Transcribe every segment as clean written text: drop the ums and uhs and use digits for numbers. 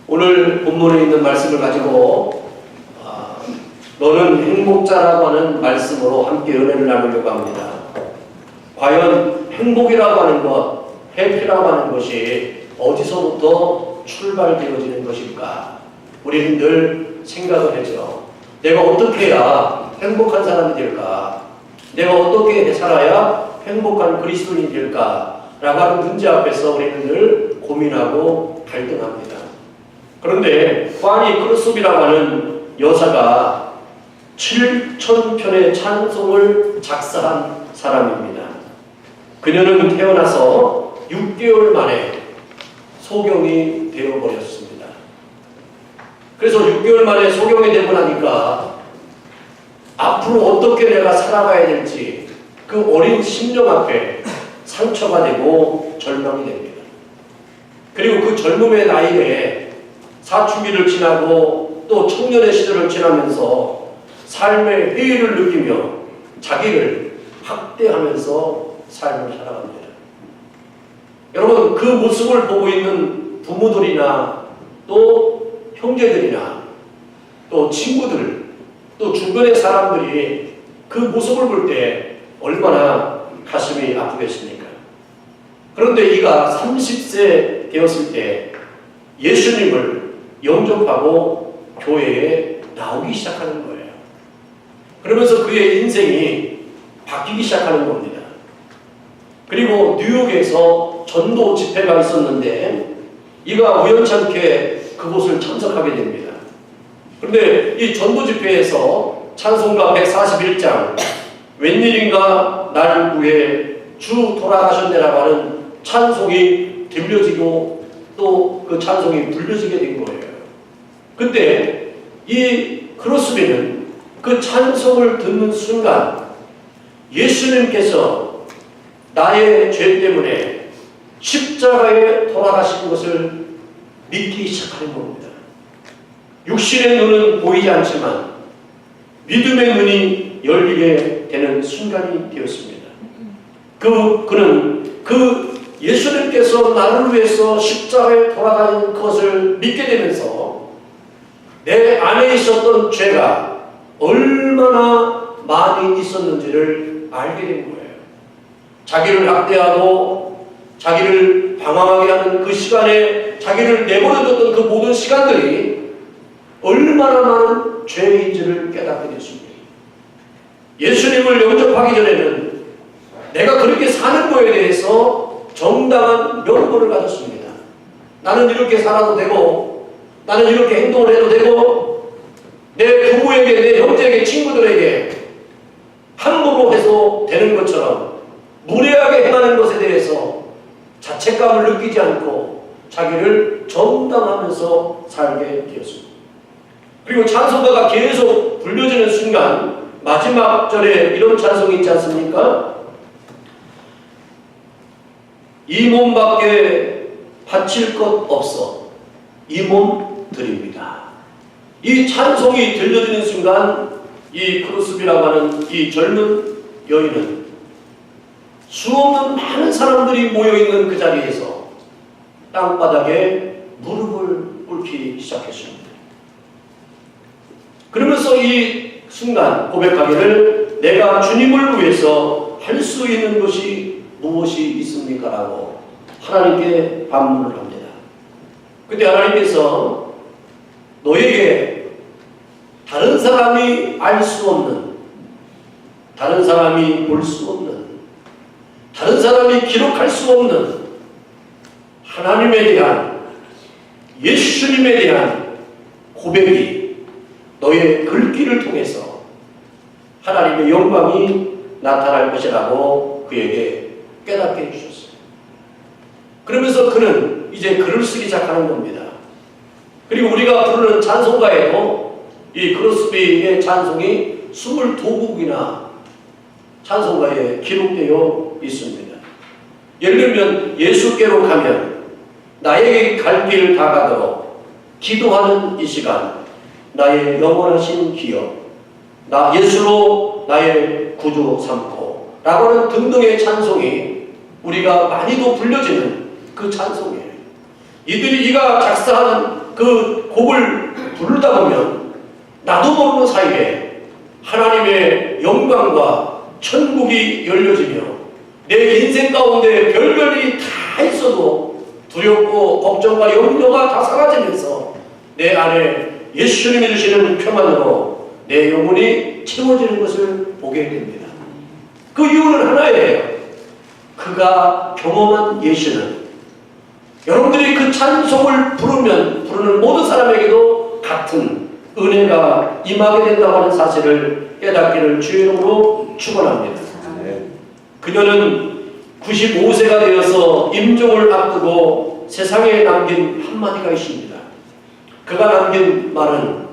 오늘 본문에 있는 말씀을 가지고 너는 행복자라고 하는 말씀으로 함께 은혜를 나누려고 합니다. 과연 행복이라고 하는 것, 해피라고 하는 것이 어디서부터 출발되어지는 것일까? 우리는 늘 생각을 하죠. 내가 어떻게 해야 행복한 사람이 될까? 내가 어떻게 살아야 행복한 그리스도인이 될까? 라고 하는 문제 앞에서 우리는 늘 고민하고 갈등합니다. 그런데 파니 크루스비라고 하는 여사가 7,000편의 찬송을 작사한 사람입니다. 그녀는 태어나서 6개월 만에 소경이 되어버렸습니다. 그래서 6개월 만에 소경이 되고 나니까 앞으로 어떻게 내가 살아가야 될지 그 어린 심령 앞에 상처가 되고 절망이 됩니다. 그리고 그 젊음의 나이에 사춘기를 지나고 또 청년의 시절을 지나면서 삶의 회의를 느끼며 자기를 학대하면서 삶을 살아갑니다. 여러분, 그 모습을 보고 있는 부모들이나 또 형제들이나 또 친구들 또 주변의 사람들이 그 모습을 볼 때 얼마나 가슴이 아프겠습니까? 그런데 이가 30세 되었을 때 예수님을 영접하고 교회에 나오기 시작하는 거예요. 그러면서 그의 인생이 바뀌기 시작하는 겁니다. 그리고 뉴욕에서 전도 집회가 있었는데 이가 우연찮게 그곳을 참석하게 됩니다. 그런데 이 전도 집회에서 찬송가 141장 웬일인가 나를 구해 주 돌아가셨네라고 하는 찬송이 들려지고 또 그 찬송이 불려지게 된 거예요. 그때 이 크루스비는 그 찬송을 듣는 순간 예수님께서 나의 죄 때문에 십자가에 돌아가신 것을 믿기 시작하는 겁니다. 육신의 눈은 보이지 않지만 믿음의 눈이 열리게 되는 순간이 되었습니다. 그는 그 예수님께서 나를 위해서 십자가에 돌아가는 것을 믿게 되면서 내 안에 있었던 죄가 얼마나 많이 있었는지를 알게 된 거예요. 자기를 학대하고 자기를 방황하게 하는 그 시간에 자기를 내버려뒀던 그 모든 시간들이 얼마나 많은 죄인지를 깨닫게 됐습니다. 예수님을 영접하기 전에는 내가 그렇게 사는 거에 대해서 정당한 명분을 가졌습니다. 나는 이렇게 살아도 되고 나는 이렇게 행동을 해도 되고 내 부모에게 내 형제에게 친구들에게 함부로 해서 되는 것처럼 무례하게 행하는 것에 대해서 자책감을 느끼지 않고 자기를 정당하면서 살게 되었습니다. 그리고 찬송가가 계속 불려지는 순간 마지막 절에 이런 찬송이 있지 않습니까? 이 몸밖에 바칠 것 없어 이 몸 드립니다. 이 찬송이 들려지는 순간 이 크루스비라고 하는 이 젊은 여인은 수없는 많은 사람들이 모여있는 그 자리에서 땅바닥에 무릎을 꿇기 시작했습니다. 그러면서 이 순간 고백하기를 내가 주님을 위해서 할 수 있는 것이 무엇이 있습니까? 라고 하나님께 반문을 합니다. 그때 하나님께서 너에게 다른 사람이 알 수 없는, 다른 사람이 볼 수 없는, 다른 사람이 기록할 수 없는 하나님에 대한, 예수님에 대한 고백이 너의 글귀를 통해서 하나님의 영광이 나타날 것이라고 그에게 깨닫게 해주셨어요. 그러면서 그는 이제 글을 쓰기 시작하는 겁니다. 그리고 우리가 부르는 찬송가에도 이 크루스비의 찬송이 22곡이나 찬송가에 기록되어 있습니다. 예를 들면 예수께로 가면 나에게 갈 길 다가도록 기도하는 이 시간 나의 영원하신 기억 나 예수로 나의 구주 삼고 라고 하는 등등의 찬송이 우리가 많이도 불려지는 그 찬송이에요. 이가 작사한 그 곡을 부르다 보면 나도 모르는 사이에 하나님의 영광과 천국이 열려지며 내 인생 가운데 별별일이 다 있어도 두렵고 걱정과 염려가 다 사라지면서 내 안에 예수님이 주시는 평안으로 내 영혼이 채워지는 것을 보게 됩니다. 그 이유는 하나예요. 그가 경험한 예수는 여러분들이 그 찬송을 부르는 모든 사람에게도 같은 은혜가 임하게 된다고 하는 사실을 깨닫기를 주의 이름으로 축원합니다. 그녀는 95세가 되어서 임종을 앞두고 세상에 남긴 한마디가 있습니다. 그가 남긴 말은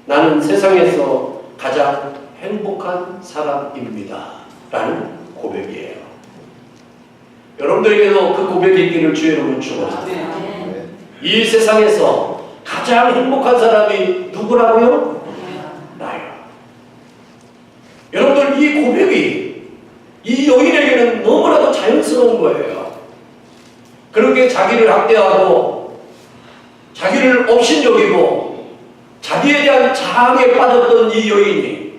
나는 세상에서 가장 행복한 사람입니다 라는 고백이에요. 여러분들에게도 그 고백이 있기를 주의 이름으로 축원합니다. 이 세상에서 가장 행복한 사람이 누구라고요? 나요. 여러분들 이 고백이 이 여인에게는 너무나도 자연스러운 거예요. 그렇게 자기를 학대하고 자기를 업신여기고 자기에 대한 자학에 빠졌던 이 여인이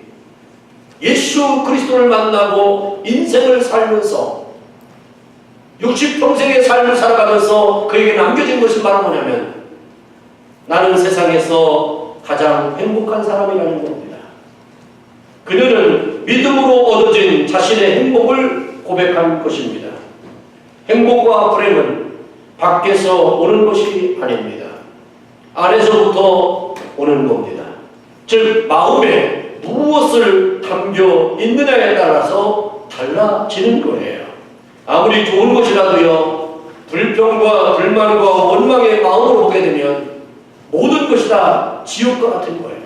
예수 그리스도를 만나고 인생을 살면서 60평생의 삶을 살아가면서 그에게 남겨진 것이 바로 뭐냐면 나는 세상에서 가장 행복한 사람이라는 겁니다. 그녀는 믿음으로 얻어진 자신의 행복을 고백한 것입니다. 행복과 불행은 밖에서 오는 것이 아닙니다. 안에서부터 오는 겁니다. 즉 마음에 무엇을 담겨 있느냐에 따라서 달라지는 거예요. 아무리 좋은 것이라도요, 불평과 불만과 원망의 마음으로 보게 되면 모든 것이 다 지옥과 같은 거예요.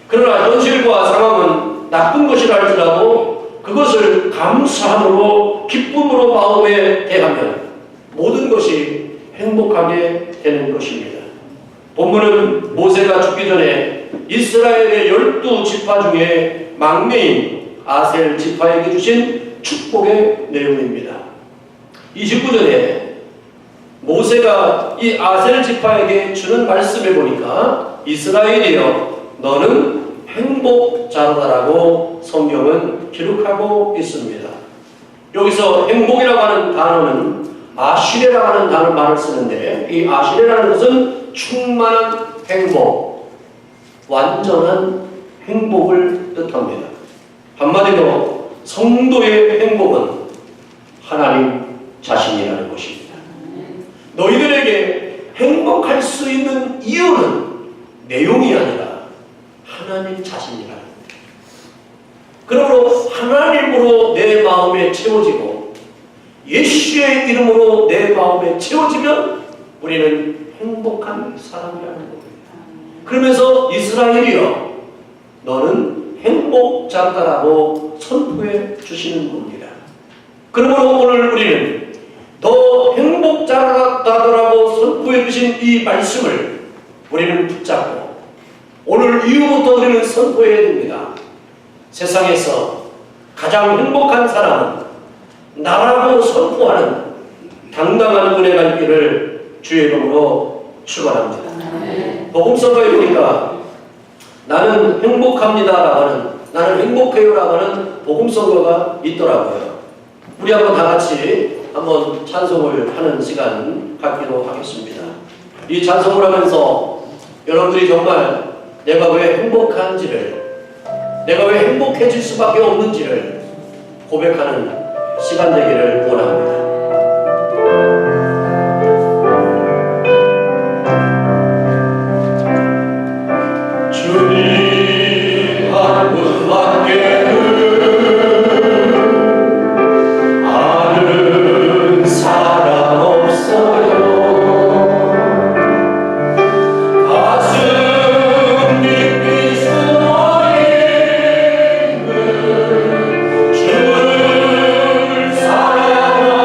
그러나 현실과 상황은 나쁜 것이라 할지라도 그것을 감사함으로 기쁨으로 마음에 대하면 모든 것이 행복하게 되는 것입니다. 본문은 모세가 죽기 전에 이스라엘의 12지파 중에 막내인 아셀 지파에게 주신 축복의 내용입니다. 29절에 모세가 이 아셀 지파에게 주는 말씀에 보니까 이스라엘이여 너는 행복자로다라고 성경은 기록하고 있습니다. 여기서 행복이라고 하는 단어는 아시레라고 하는 단어 말을 쓰는데 이 아시레라는 것은 충만한 행복, 완전한 행복을 뜻합니다. 한마디로 성도의 행복은 하나님 자신이라는 것입니다. 너희들에게 행복할 수 있는 이유는 내용이 아니라 하나님 자신이라는 거예요. 그러므로 하나님으로 내 마음에 채워지고 예수의 이름으로 내 마음에 채워지면 우리는 행복한 사람이라는 겁니다. 그러면서 이스라엘이여 너는 행복자다라고 선포해 주시는 겁니다. 그러므로 오늘 우리는 너 행복자다라고 선포해 주신 이 말씀을 우리는 붙잡고 오늘 이후부터 우리는 선포해야 됩니다. 세상에서 가장 행복한 사람은 나라고 선포하는 당당한 은혜가 있기를 주의 이름으로 축원합니다. 복음서가에 보니까 나는 행복합니다라고 하는 나는 행복해요라고 하는 복음서가가 있더라고요. 우리 한번 다 같이 한번 찬송을 하는 시간 갖기로 하겠습니다. 이 찬송을 하면서 여러분들이 정말 내가 왜 행복한지를 내가 왜 행복해질 수밖에 없는지를 고백하는 시간 되기를 원합니다. 주님 한 분밖에는 아는 사람 없어요. 가슴 깊이 숨어있는 주를 사랑하는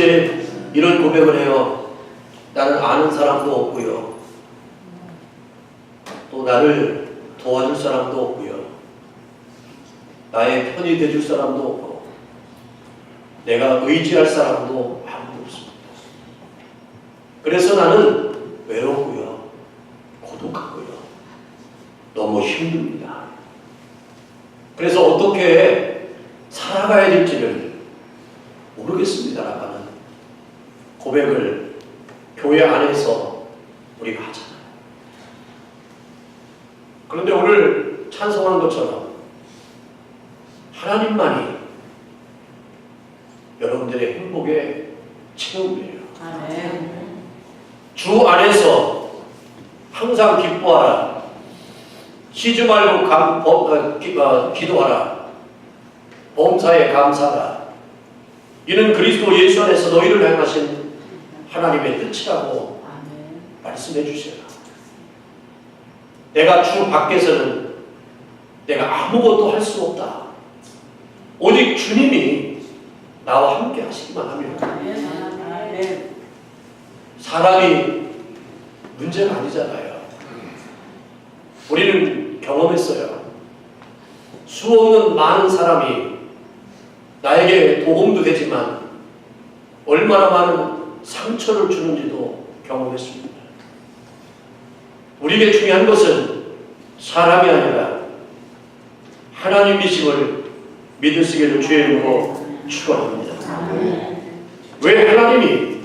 둘째, 이런 고백을 해요. 나는 아는 사람도 없고요. 또 나를 도와줄 사람도 없고요. 나의 편이 돼줄 사람도 없고 내가 의지할 사람도 아무도 없습니다. 그래서 나는 외롭고요. 고독하고요. 너무 힘듭니다. 그래서 어떻게 살아가야 될지를 모르겠습니다라는 고백을 교회 안에서 우리가 하잖아요. 그런데 오늘 찬송한 것처럼 하나님만이 여러분들의 행복의 체험이에요. 주 안에서 항상 기뻐하라. 쉬지 말고 기도하라. 범사에 감사하라. 이는 그리스도 예수 안에서 너희를 향하신 하나님의 뜻이라고 말씀해 주세요. 내가 주 밖에서는 내가 아무것도 할 수 없다. 오직 주님이 나와 함께 하시기만 하면 사람이 문제가 아니잖아요. 우리는 경험했어요. 수없는 많은 사람이 나에게 도움도 되지만 얼마나 많은 상처를 주는지도 경험했습니다. 우리에게 중요한 것은 사람이 아니라 하나님이심을 믿을 수 있는 주의 이름으로 축원합니다. 왜 하나님이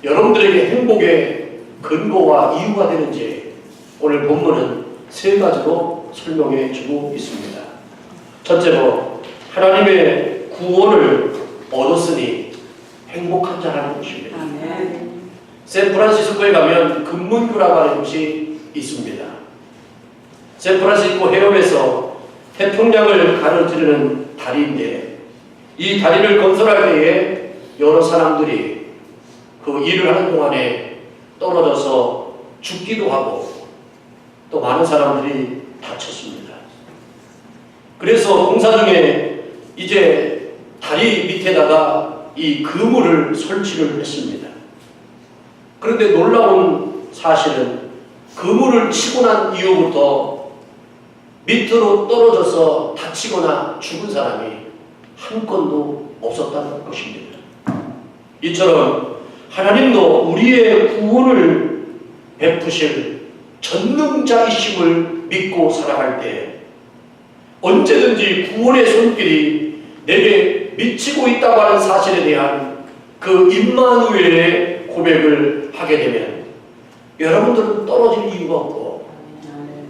여러분들에게 행복의 근거와 이유가 되는지 오늘 본문은 세 가지로 설명해 주고 있습니다. 첫째로 하나님의 구원을 얻었으니 행복한 자라는 것입니다. 샌프란시스코에 가면 금문교라고 하는 곳이 있습니다. 샌프란시스코 해협에서 태평양을 가로지르는 다리인데 이 다리를 건설할 때에 여러 사람들이 그 일을 하는 동안에 떨어져서 죽기도 하고 또 많은 사람들이 다쳤습니다. 그래서 공사 중에 이제 다리 밑에다가 이 그물을 설치를 했습니다. 그런데 놀라운 사실은 그물을 치고 난 이후부터 밑으로 떨어져서 다치거나 죽은 사람이 한 건도 없었다는 것입니다. 이처럼 하나님도 우리의 구원을 베푸실 전능자이심을 믿고 살아갈 때 언제든지 구원의 손길이 내게 미치고 있다고 하는 사실에 대한 그 임마누엘의 고백을 하게 되면 여러분들은 떨어질 이유가 없고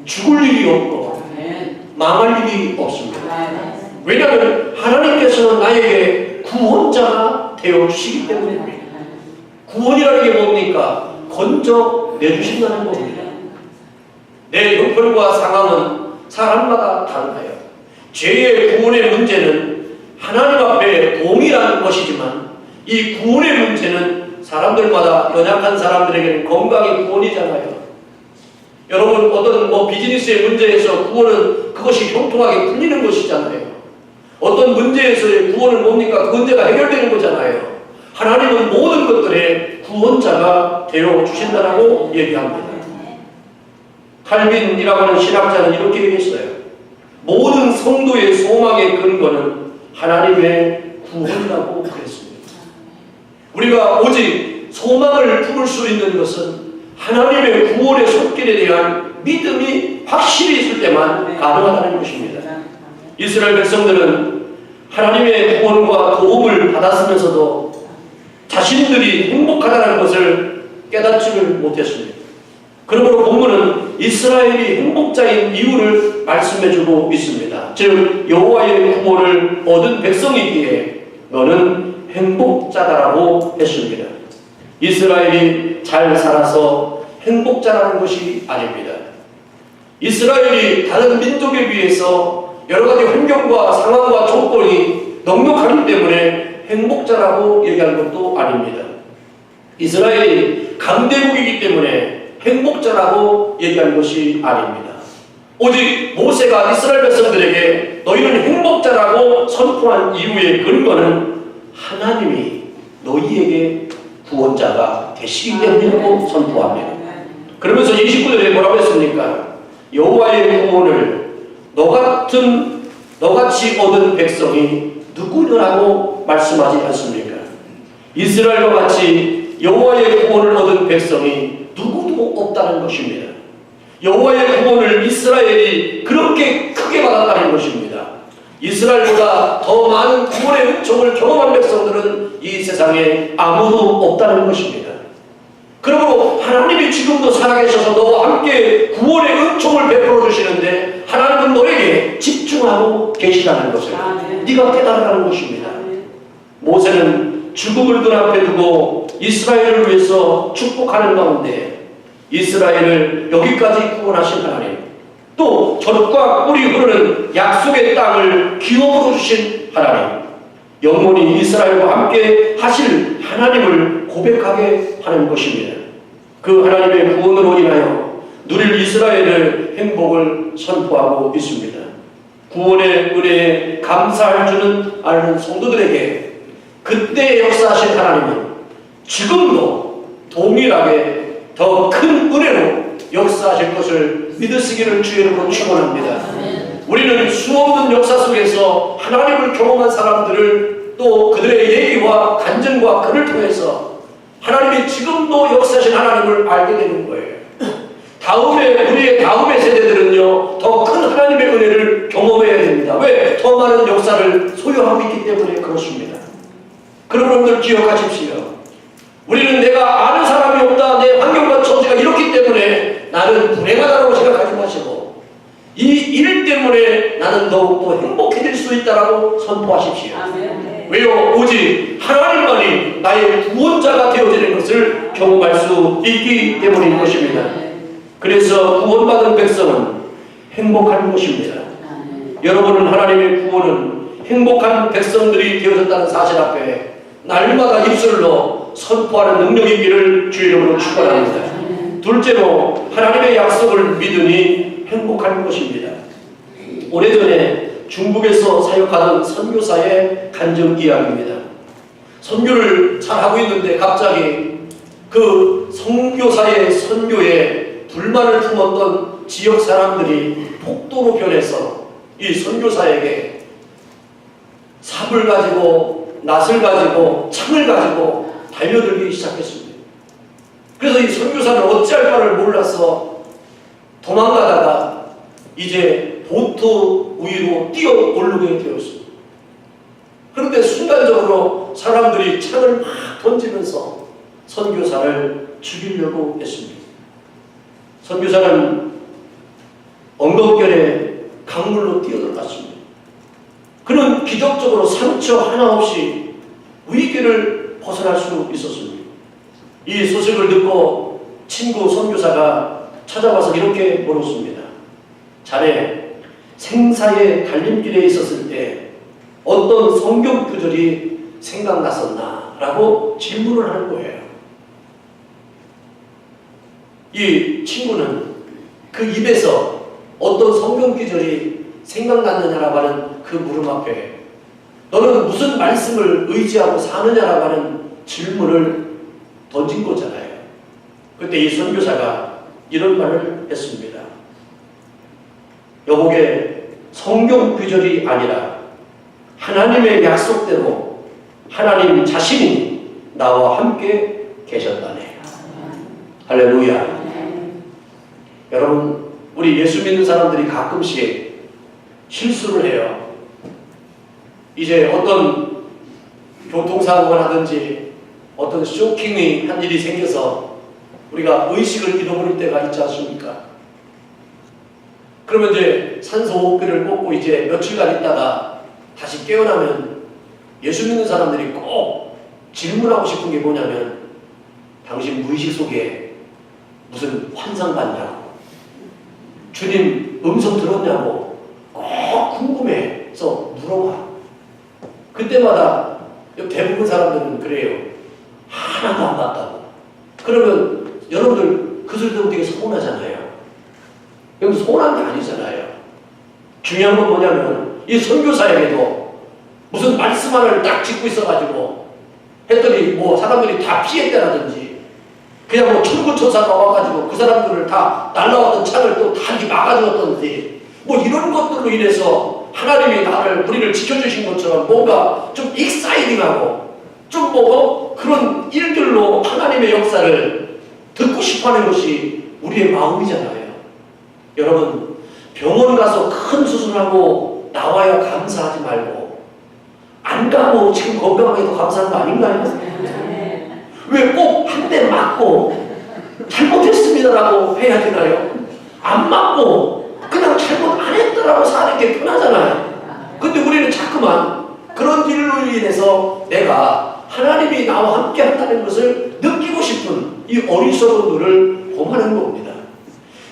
죽을 일이 없고 망할 일이 없습니다. 왜냐하면 하나님께서는 나에게 구원자가 되어주시기 때문입니다. 구원이라는 게 뭡니까? 건져 내주신다는 겁니다. 내 형편과 상황은 사람마다 다르나요? 죄의 구원의 문제는 하나님 앞에 동일한 것이지만 이 구원의 문제는 사람들마다 연약한 사람들에게는 건강의 구원이잖아요. 여러분 어떤 비즈니스의 문제에서 구원은 그것이 형통하게 풀리는 것이잖아요. 어떤 문제에서의 구원은 뭡니까? 그 문제가 해결되는 거잖아요. 하나님은 모든 것들의 구원자가 되어 주신다라고 얘기합니다. 칼빈이라고 하는 신학자는 이렇게 얘기했어요. 모든 성도의 소망의 근거는 하나님의 구원이라고 그랬습니다. 우리가 오직 소망을 품을 수 있는 것은 하나님의 구원의 손길에 대한 믿음이 확실히 있을 때만 가능하다는 것입니다. 이스라엘 백성들은 하나님의 구원과 도움을 받았으면서도 자신들이 행복하다는 것을 깨닫지를 못했습니다. 그러므로 본문은 이스라엘이 행복자인 이유를 말씀해주고 있습니다. 즉 여호와의 구원을 얻은 백성이기에 너는 행복자다라고 했습니다. 이스라엘이 잘 살아서 행복자라는 것이 아닙니다. 이스라엘이 다른 민족에 비해서 여러 가지 환경과 상황과 조건이 넉넉하기 때문에 행복자라고 얘기하는 것도 아닙니다. 이스라엘이 강대국이기 때문에 행복자라고 얘기하는 것이 아닙니다. 오직 모세가 이스라엘 백성들에게 너희는 행복자라고 선포한 이유의 근거는 하나님이 너희에게 구원자가 되시기 때문이라고 선포합니다. 그러면서 29절에 뭐라고 했습니까? 여호와의 구원을 너같이 얻은 백성이 누구냐라고 말씀하지 않습니까? 이스라엘과 같이 여호와의 구원을 얻은 백성이 누구도 없다는 것입니다. 여호와의 구원을 이스라엘이 그렇게 크게 받았다는 것입니다. 이스라엘보다 더 많은 구원의 은총을 경험한 백성들은 이 세상에 아무도 없다는 것입니다. 그러므로 하나님이 지금도 살아계셔서 너와 함께 구원의 은총을 베풀어 주시는데 하나님은 너에게 집중하고 계시다는 것을 네가 깨달으라는 것입니다. 모세는 죽음을 눈앞에 두고 이스라엘을 위해서 축복하는 가운데 이스라엘을 여기까지 구원하신 하나님, 또 젖과 꿀이 흐르는 약속의 땅을 기업으로 주신 하나님, 영원히 이스라엘과 함께 하실 하나님을 고백하게 하는 것입니다. 그 하나님의 구원으로 인하여 누릴 이스라엘의 행복을 선포하고 있습니다. 구원의 은혜에 감사할 줄은 아는 성도들에게 그때 역사하신 하나님은 지금도 동일하게 더 큰 은혜로 역사하실 것을 믿으시기를 주의 이름으로 축원합니다. 우리는 수없는 역사 속에서 하나님을 경험한 사람들을 또 그들의 얘기와 간증과 글을 통해서 하나님이 지금도 역사하신 하나님을 알게 되는 거예요. 우리의 다음의 세대들은요, 더 큰 하나님의 은혜를 경험해야 됩니다. 왜? 더 많은 역사를 소유하고 있기 때문에 그렇습니다. 그럼 여러분들 기억하십시오. 우리는 내가 아는 사람이 없다, 내 환경과 처지가 이렇기 때문에 나는 불행하다고 생각하지 마시고 이 일 때문에 나는 더욱더 행복해질 수 있다라고 선포하십시오. 왜요? 오직 하나님만이 나의 구원자가 되어지는 것을 경험할 수 있기 때문인 것입니다. 그래서 구원받은 백성은 행복한 것입니다. 여러분은 하나님의 구원은 행복한 백성들이 되어졌다는 사실 앞에 날마다 입술로 선포하는 능력이 있기를 주의 이름으로 축원합니다. 둘째로 하나님의 약속을 믿으니 행복한 것입니다. 오래전에 중국에서 사역하던 선교사의 간증 이야기입니다. 선교를 잘하고 있는데 갑자기 그 선교사의 선교에 불만을 품었던 지역 사람들이 폭도로 변해서 이 선교사에게 삽을 가지고 낫을 가지고 창을 가지고 달려들기 시작했습니다. 그래서 이 선교사는 어찌할 바를 몰라서 도망가다가 이제 보트 위로 뛰어 오르게 되었습니다. 그런데 순간적으로 사람들이 창을 막 던지면서 선교사를 죽이려고 했습니다. 선교사는 엉겁결에 강물로 뛰어들어갔습니다. 그는 기적적으로 상처 하나 없이 위기를 벗어날 수 있었습니다. 이 소식을 듣고 친구 선교사가 찾아와서 이렇게 물었습니다. 자네, 생사의 갈림길에 있었을 때 어떤 성경 구절이 생각났었나? 라고 질문을 하는 거예요. 이 친구는 그 입에서 어떤 성경 구절이 생각났느냐라고 하는 그 물음 앞에 너는 무슨 말씀을 의지하고 사느냐라고 하는 질문을 던진 거잖아요. 그때 이 선교사가 이런 말을 했습니다. 여보게, 성경 구절이 아니라 하나님의 약속대로 하나님 자신이 나와 함께 계셨다네. 할렐루야. 여러분, 우리 예수 믿는 사람들이 가끔씩 실수를 해요. 이제 어떤 교통사고가 나든지 어떤 쇼킹이 한 일이 생겨서 우리가 의식을 잃어버릴 때가 있지 않습니까? 그러면 이제 산소호흡기를 꽂고 이제 며칠간 있다가 다시 깨어나면 예수 믿는 사람들이 꼭 질문하고 싶은 게 뭐냐면 당신 무의식 속에 무슨 환상 봤냐고, 주님 음성 들었냐고 꼭 궁금해서 물어봐. 그때마다 대부분 사람들은 그래요. 하나도 안 봤다고. 그러면 여러분들 그 소리 들으면 되게 서운하잖아요. 여러분 서운한 게 아니잖아요. 중요한 건 뭐냐면 이 선교사에게도 무슨 말씀 하나를 딱 짚고 있어가지고 했더니 뭐 사람들이 다 피했다라든지 그냥 뭐 천군천사가 와가지고 그 사람들을 다 날라왔던 창을 또 다 막아주었던지 뭐 이런 것들로 인해서 하나님이 우리를 지켜주신 것처럼 뭔가 좀 익사이딩하고 좀 뭐 그런 일들로 하나님의 역사를 듣고 싶어하는 것이 우리의 마음이잖아요. 여러분, 병원 가서 큰 수술하고 나와야 감사하지 말고 안 가고 지금 건강하게도 감사한 거 아닌가요? 왜 꼭 한 대 맞고 잘못했습니다라고 해야 되나요? 안 맞고 그냥 잘못 안 했다라고 사는 게 편하잖아요. 근데 우리는 자꾸만 그런 일로 인해서 내가 하나님이 나와 함께 한다는 것을 느끼고 싶은 이 어리석은 눈을 범하는 겁니다.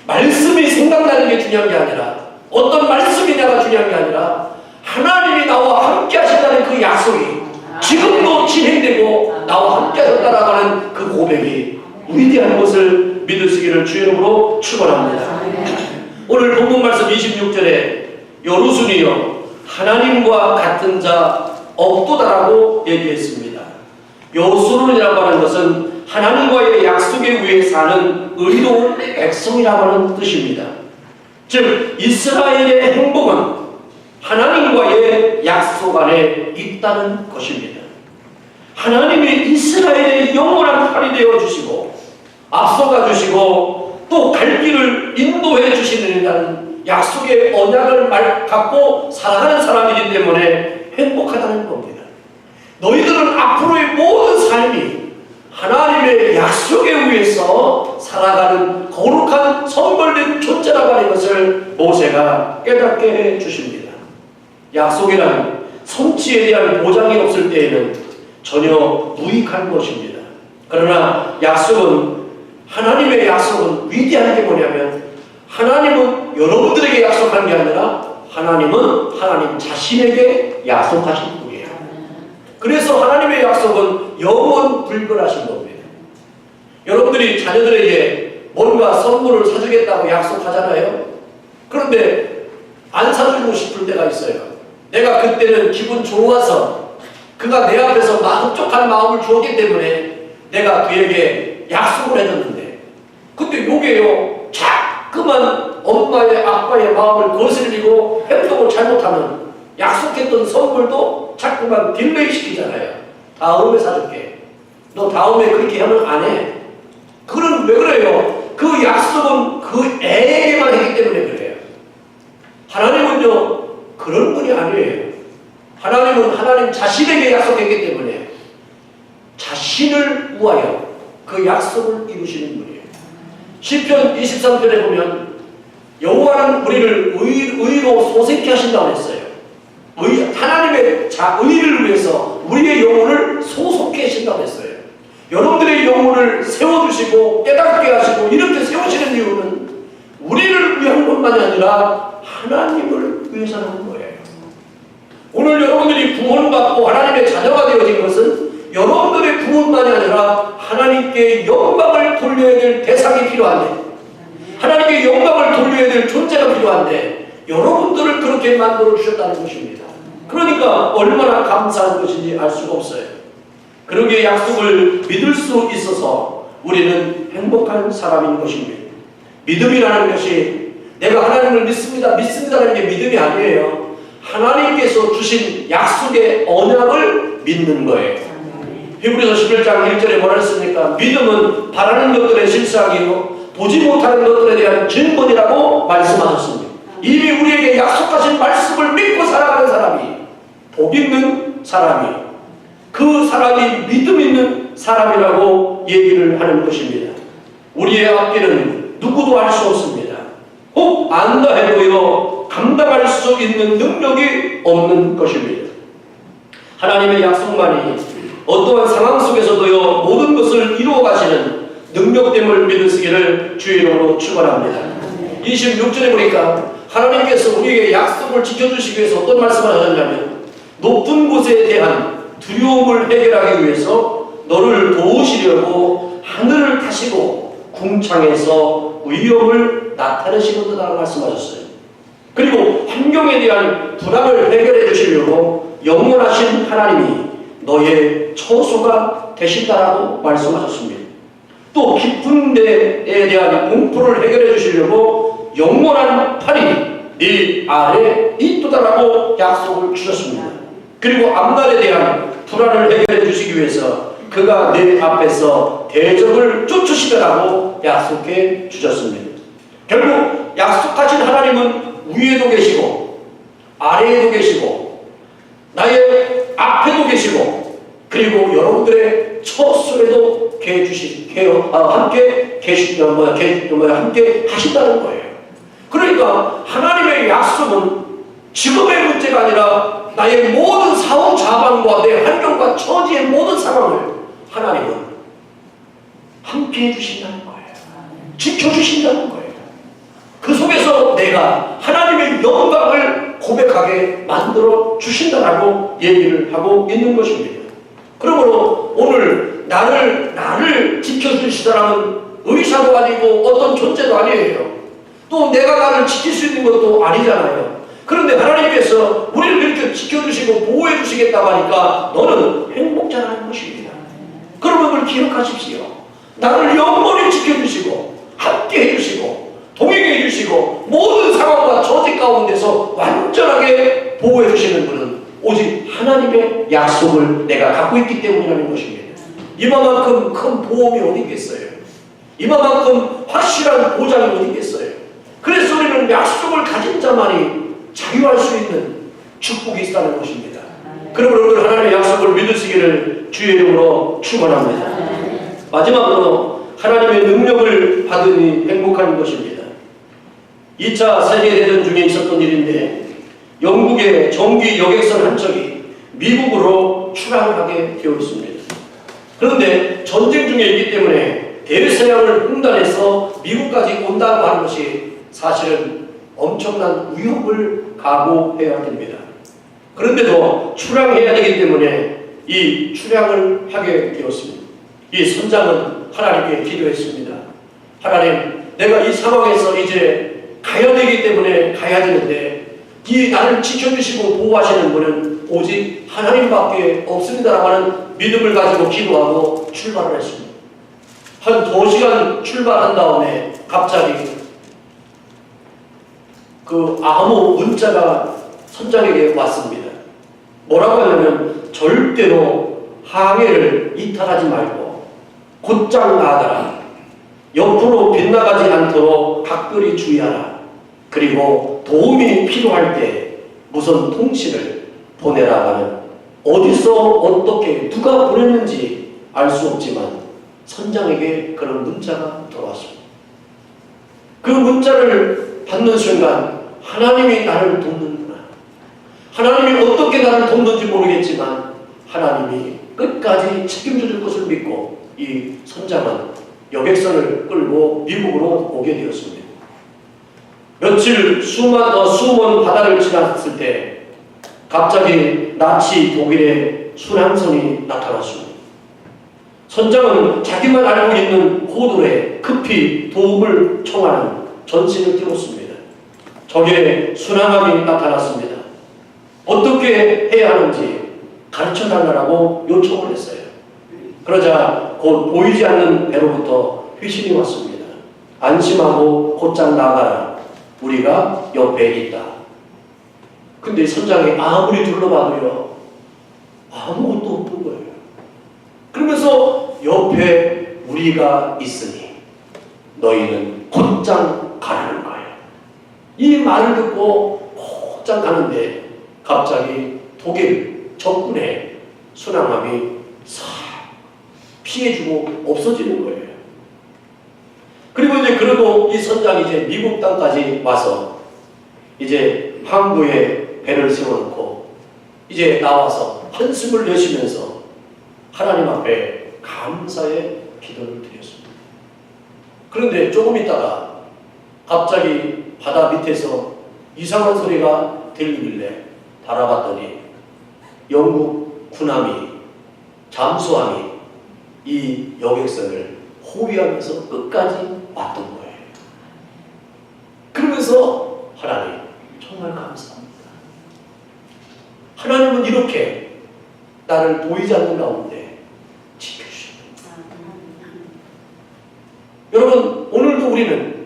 말씀이 생각나는 게 중요한 게 아니라 어떤 말씀이냐가 중요한 게 아니라 하나님이 나와 함께 하신다는 그 약속이 지금도 진행되고 나와 함께 하셨다라고 하는 그 고백이 위대한 것을 믿으시기를 주 이름으로 축원합니다. 오늘 본문 말씀 26절에 여루순이여 하나님과 같은 자 없도다라고 얘기했습니다. 여루순이라고 하는 것은 하나님과의 약속에 위해 사는 의로운 백성이라고 하는 뜻입니다. 즉 이스라엘의 행복은 하나님과의 약속 안에 있다는 것입니다. 하나님이 이스라엘의 영원한 팔이 되어 주시고 앞서가 주시고 또 갈 길을 인도해 주시는 약속의 언약을 갖고 살아가는 사람이기 때문에 행복하다는 겁니다. 너희들은 앞으로의 모든 삶이 하나님의 약속에 의해서 살아가는 거룩한 선별된 존재라고 하는 것을 모세가 깨닫게 해 주십니다. 약속이란 성취에 대한 보장이 없을 때에는 전혀 무익한 것입니다. 그러나 하나님의 약속은 위대한 게 뭐냐면 하나님은 여러분들에게 약속한 게 아니라 하나님은 하나님 자신에게 약속하신 분이에요. 그래서 하나님의 약속은 영원 불변하신 겁니다. 여러분들이 자녀들에게 뭔가 선물을 사주겠다고 약속하잖아요. 그런데 안 사주고 싶을 때가 있어요. 내가 그때는 기분 좋아서 그가 내 앞에서 흡족한 마음을 주었기 때문에 내가 그에게 약속을 해줬는데 근데 요게요 자꾸만 엄마의 아빠의 마음을 거슬리고 행동을 잘못하면 약속했던 선물도 자꾸만 딜레이 시키잖아요. 다음에 사줄게. 너 다음에 그렇게 하면 안 해. 그건 왜 그래요? 그 약속은 그 애에게만 했기 때문에 그래요. 하나님은요 그런 분이 아니에요. 하나님은 하나님 자신에게 약속했기 때문에 자신을 위하여 그 약속을 이루시는 분이에요. 시편 23편에 보면 여호와는 우리를 의로 소생케 하신다고 했어요. 하나님의 의를 위해서 우리의 영혼을 소속케 하신다고 했어요. 여러분들의 영혼을 세워주시고 깨닫게 하시고 이렇게 세우시는 이유는 우리를 위한 것만이 아니라 하나님을 위해서라는 거예요. 오늘 여러분들이 구원받고 하나님의 자녀가 되어진 것은 여러분들의 구원만이 아니라 하나님께 영광을 돌려야 될 대상이 필요한데 하나님께 영광을 돌려야 될 존재가 필요한데 여러분들을 그렇게 만들어 주셨다는 것입니다. 그러니까 얼마나 감사한 것인지 알 수가 없어요. 그러기에 약속을 믿을 수 있어서 우리는 행복한 사람인 것입니다. 믿음이라는 것이 내가 하나님을 믿습니다라는 게 믿음이 아니에요. 하나님께서 주신 약속의 언약을 믿는 거예요. 히브리서 11장 1절에 뭐라 했습니까? 믿음은 바라는 것들의 실상이요 보지 못하는 것들에 대한 증거이라고 말씀하셨습니다. 이미 우리에게 약속하신 말씀을 믿고 살아가는 사람이 복 있는 사람이요 그 사람이 믿음 있는 사람이라고 얘기를 하는 것입니다. 우리의 앞길은 누구도 알 수 없습니다. 혹 안다 해도요 감당할 수 있는 능력이 없는 것입니다. 하나님의 약속만이 어떠한 상황 속에서도요 모든 것을 이루어 가시는 능력됨을 믿으시기를 주의 이름으로 축원합니다. 26절에 보니까 하나님께서 우리에게 약속을 지켜주시기 위해서 어떤 말씀을 하셨냐면 높은 곳에 대한 두려움을 해결하기 위해서 너를 도우시려고 하늘을 타시고 궁창에서 위험을 나타내시거든라고 말씀하셨어요. 그리고 환경에 대한 불안을 해결해 주시려고 영원하신 하나님이 너의 처소가 되신다라고 말씀하셨습니다. 또 깊은 데에 대한 공포를 해결해 주시려고 영원한 팔이 네 아래에 있도다라고 약속을 주셨습니다. 그리고 앞날에 대한 불안을 해결해 주시기 위해서 그가 내 앞에서 대적을 쫓으시더라고 약속해 주셨습니다. 결국 약속하신 하나님은 위에도 계시고 아래에도 계시고 나의 앞에도 계시고 그리고 여러분들의 처소에도 함께 함께 하신다는 거예요. 그러니까 하나님의 약속은 지금의 문제가 아니라 나의 모든 사후 자반과 내 환경과 처지의 모든 상황을 하나님은 함께 해주신다는 거예요. 지켜주신다는 거예요. 그 속에서 내가 하나님의 영광을 고백하게 만들어 주신다라고 얘기를 하고 있는 것입니다. 그러므로 오늘 나를 지켜주시다라는 의사도 아니고 어떤 존재도 아니에요. 또 내가 나를 지킬 수 있는 것도 아니잖아요. 그런데 하나님께서 우리를 이렇게 지켜주시고 보호해 주시겠다고 하니까 너는 행복자라는 것입니다. 그러면 그걸 기억하십시오. 나를 영원히 지켜주시고 함께 해주시고 동행해 주시고 모든 상황과 처지 가운데서 완전하게 보호해 주시는 분은 오직 하나님의 약속을 내가 갖고 있기 때문이라는 것입니다. 이만큼 큰 보험이 어디 있겠어요? 이만큼 확실한 보장이 어디 있겠어요? 그래서 우리는 약속을 가진 자만이 자유할 수 있는 축복이 있다는 것입니다. 그러므로 오늘 하나님의 약속을 믿으시기를 주의 이름으로 축원합니다. 마지막으로 하나님의 능력을 받으니 행복한 것입니다. 2차 세계대전 중에 있었던 일인데 영국의 전기 여객선 한 척이 미국으로 출항을 하게 되어 있습니다. 그런데 전쟁 중에 있기 때문에 대서양을 횡단해서 미국까지 온다고 하는 것이 사실은 엄청난 위협을 각오해야 됩니다. 그런데도 출항해야 되기 때문에 이 출항을 하게 되었습니다. 이 선장은 하나님께 기도했습니다. 하나님, 내가 이 상황에서 이제 가야 되기 때문에 가야 되는데 이 나를 지켜주시고 보호하시는 분은 오직 하나님밖에 없습니다라고 하는 믿음을 가지고 기도하고 출발을 했습니다. 한 2시간 출발한 다음에 갑자기 그 아무 문자가 선장에게 왔습니다. 뭐라고 하냐면 절대로 항해를 이탈하지 말고 곧장 나가라. 옆으로 빗나가지 않도록 각별히 주의하라. 그리고 도움이 필요할 때 무선 통신을 보내라 하는 어디서 어떻게 누가 보냈는지 알 수 없지만 선장에게 그런 문자가 들어왔습니다. 그 문자를 받는 순간 하나님이 나를 돕는구나. 하나님이 어떻게 나를 돕는지 모르겠지만 하나님이 끝까지 책임져 줄 것을 믿고 이 선장은 여객선을 끌고 미국으로 오게 되었습니다. 며칠 수먼 바다를 지났을 때 갑자기 나치 독일의 순항선이 나타났습니다. 선장은 자기만 알고 있는 호도에 급히 도움을 청하는 전신을 띄웠습니다. 적의 순항함이 나타났습니다. 어떻게 해야 하는지 가르쳐달라고 요청을 했어요. 그러자 곧 보이지 않는 배로부터 회신이 왔습니다. 안심하고 곧장 나가라. 우리가 옆에 있다. 근데 선장이 아무리 둘러봐도요, 아무것도 없는 거예요. 그러면서 옆에 우리가 있으니 너희는 곧장 가라는 거예요. 이 말을 듣고 곧장 가는데 갑자기 독일 적군의 순항함이 싹 피해주고 없어지는 거예요. 그리고 이제 그러고 이 선장이 이제 미국 땅까지 와서 이제 항구에 배를 세워놓고 이제 나와서 한숨을 내쉬면서 하나님 앞에 감사의 기도를 드렸습니다. 그런데 조금 있다가 갑자기 바다 밑에서 이상한 소리가 들리길래 바라봤더니 영국 군함이 잠수함이 이 여객선을 호위하면서 끝까지 왔던 거예요. 그러면서 하나님 정말 감사합니다. 하나님은 이렇게 나를 보이지 않는 가운데 지켜주십니다. 여러분, 오늘도 우리는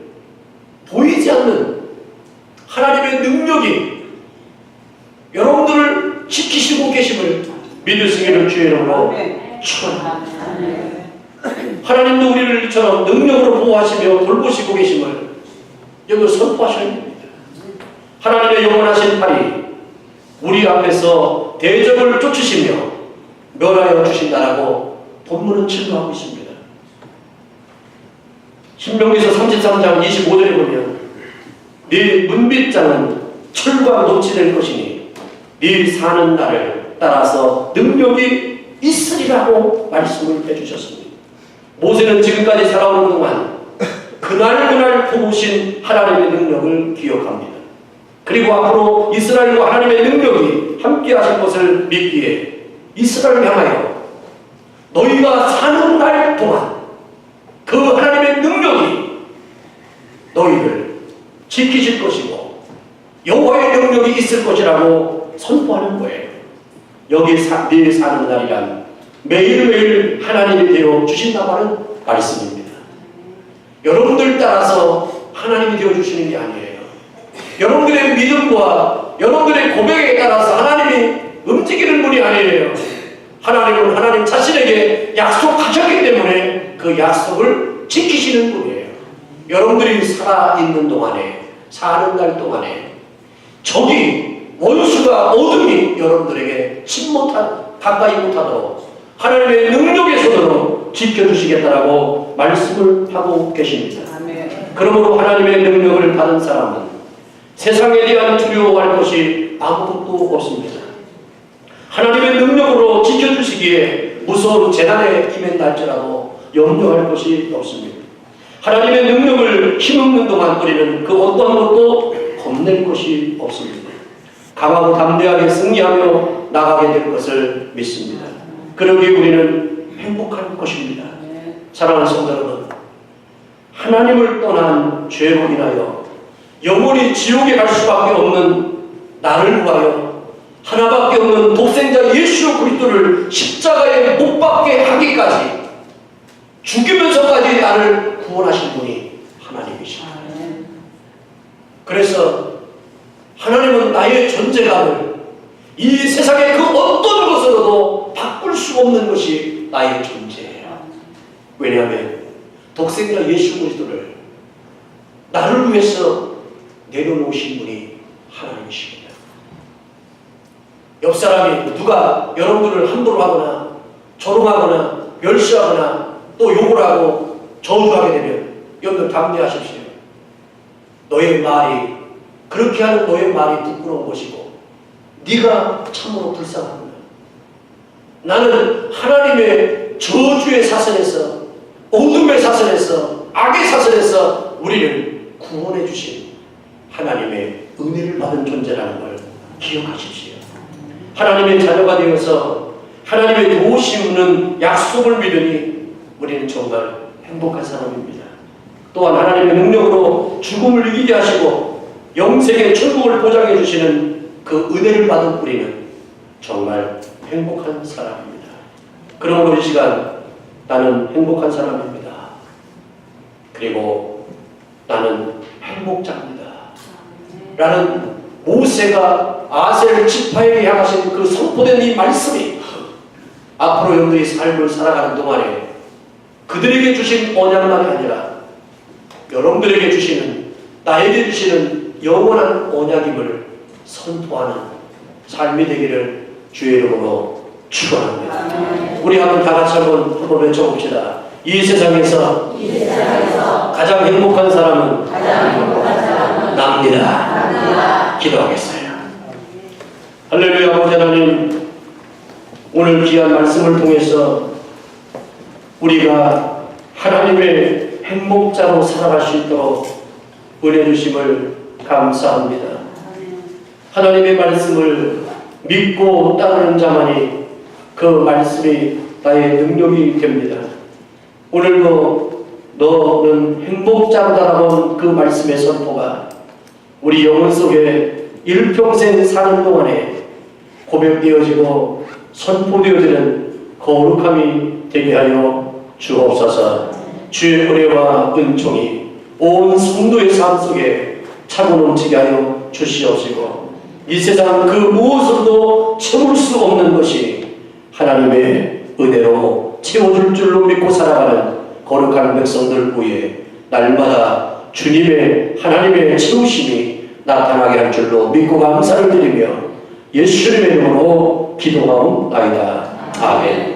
보이지 않는 하나님의 능력이 여러분들을 지키시고 계심을 믿을 수 있는 주의 이름으로 축원합니다. 하나님도 우리를 이처럼 능력으로 보호하시며 돌보시고 계심을 여기 선포하셔야 됩니다. 하나님의 영원하신 팔이 우리 앞에서 대적을 쫓으시며 멸하여 주신다라고 본문은 증거하고 있습니다. 신명기서 33장 25절에 보면 네 문빗장은 철과 노치 될 것이니 네 사는 날을 따라서 능력이 있으리라고 말씀을 해주셨습니다. 모세는 지금까지 살아오는 동안 그날 보신 하나님의 능력을 기억합니다. 그리고 앞으로 이스라엘과 하나님의 능력이 함께 하실 것을 믿기에 이스라엘을 향하여 너희가 사는 날 동안 그 하나님의 능력이 너희를 지키실 것이고 여호와의 능력이 있을 것이라고 선포하는 거예요. 여기 네 사는 날이란 매일매일 하나님이 되어 주신다고 하는 말씀입니다. 여러분들 따라서 하나님이 되어 주시는 게 아니에요. 여러분들의 믿음과 여러분들의 고백에 따라서 하나님이 움직이는 분이 아니에요. 하나님은 하나님 자신에게 약속하셨기 때문에 그 약속을 지키시는 분이에요. 여러분들이 살아있는 동안에, 사는 날 동안에 적이, 원수가, 어둠이 여러분들에게 가까이 못하도록 하나님의 능력의 손으로 지켜주시겠다라고 말씀을 하고 계십니다. 그러므로 하나님의 능력을 받은 사람은 세상에 대한 두려워할 것이 아무것도 없습니다. 하나님의 능력으로 지켜주시기에 무서운 재난에 임했날지라도 염려할 것이 없습니다. 하나님의 능력을 힘없는 동안 우리는 그 어떠한 것도 겁낼 것이 없습니다. 강하고 담대하게 승리하며 나가게 될 것을 믿습니다. 그러기에 우리는 행복할 것입니다. 사랑하는 성도 여러분, 하나님을 떠난 죄로 인하여 영원히 지옥에 갈 수밖에 없는 나를 위하여 하나밖에 없는 독생자 예수 그리스도를 십자가에 못 박게 하기까지 죽이면서까지 나를 구원하신 분이 하나님이십니다. 그래서 하나님은 나의 존재감을 이 세상의 그 어떤 것으로도 바꿀 수 없는 것이 나의 존재예요. 왜냐하면 독생자 예수 그리스도를 나를 위해서 내려놓으신 분이 하나님이십니다. 옆 사람이 누가 여러분들을 함부로 하거나 조롱하거나 멸시하거나 또 욕을 하고 저주하게 되면 여러분들 담대하십시오. 너의 말이, 그렇게 하는 너의 말이 부끄러운 것이고 네가 참으로 불쌍하구나. 나는 하나님의 저주의 사슬에서, 어둠의 사슬에서, 악의 사슬에서 우리를 구원해 주신 하나님의 은혜를 받은 존재라는 걸 기억하십시오. 하나님의 자녀가 되어서 하나님의 도우심은 약속을 믿으니 우리는 정말 행복한 사람입니다. 또한 하나님의 능력으로 죽음을 이기게 하시고 영생의 천국을 보장해 주시는 그 은혜를 받은 우리는 정말 행복한 사람입니다. 그러므로 이 시간 나는 행복한 사람입니다. 그리고 나는 행복자입니다. 라는 모세가 아셀 지파에게 향하신 그 선포된 이 말씀이 앞으로 여러분들이 삶을 살아가는 동안에 그들에게 주신 언약만이 아니라 여러분들에게 주시는, 나에게 주시는 영원한 언약임을 선포하는 삶이 되기를 주의 이름으로 축원합니다. 우리 한번 다 같이 한번 외쳐봅시다. 이 세상에서 가장 행복한 사람은 납니다. 기도하겠어요. 할렐루야. 아버지 하나님, 오늘 귀한 말씀을 통해서 우리가 하나님의 행복자로 살아갈 수 있도록 은혜 주심을 감사합니다. 하나님의 말씀을 믿고 따르는 자만이 그 말씀이 나의 능력이 됩니다. 오늘도 너는 행복자로다라는 그 말씀의 선포가 우리 영혼 속에 일평생 사는 동안에 고백되어지고 선포되어지는 거룩함이 되게 하여 주옵소서. 주의 은혜와 은총이 온 성도의 삶 속에 차고 넘치게 하여 주시옵시고, 이 세상 그 무엇으로도 채울 수 없는 것이 하나님의 은혜로 채워줄 줄로 믿고 살아가는 거룩한 백성들 위에 날마다 주님의 하나님의 채우심이 나타나게 할 줄로 믿고 감사를 드리며 예수님의 이름으로 기도하옵나이다. 아멘.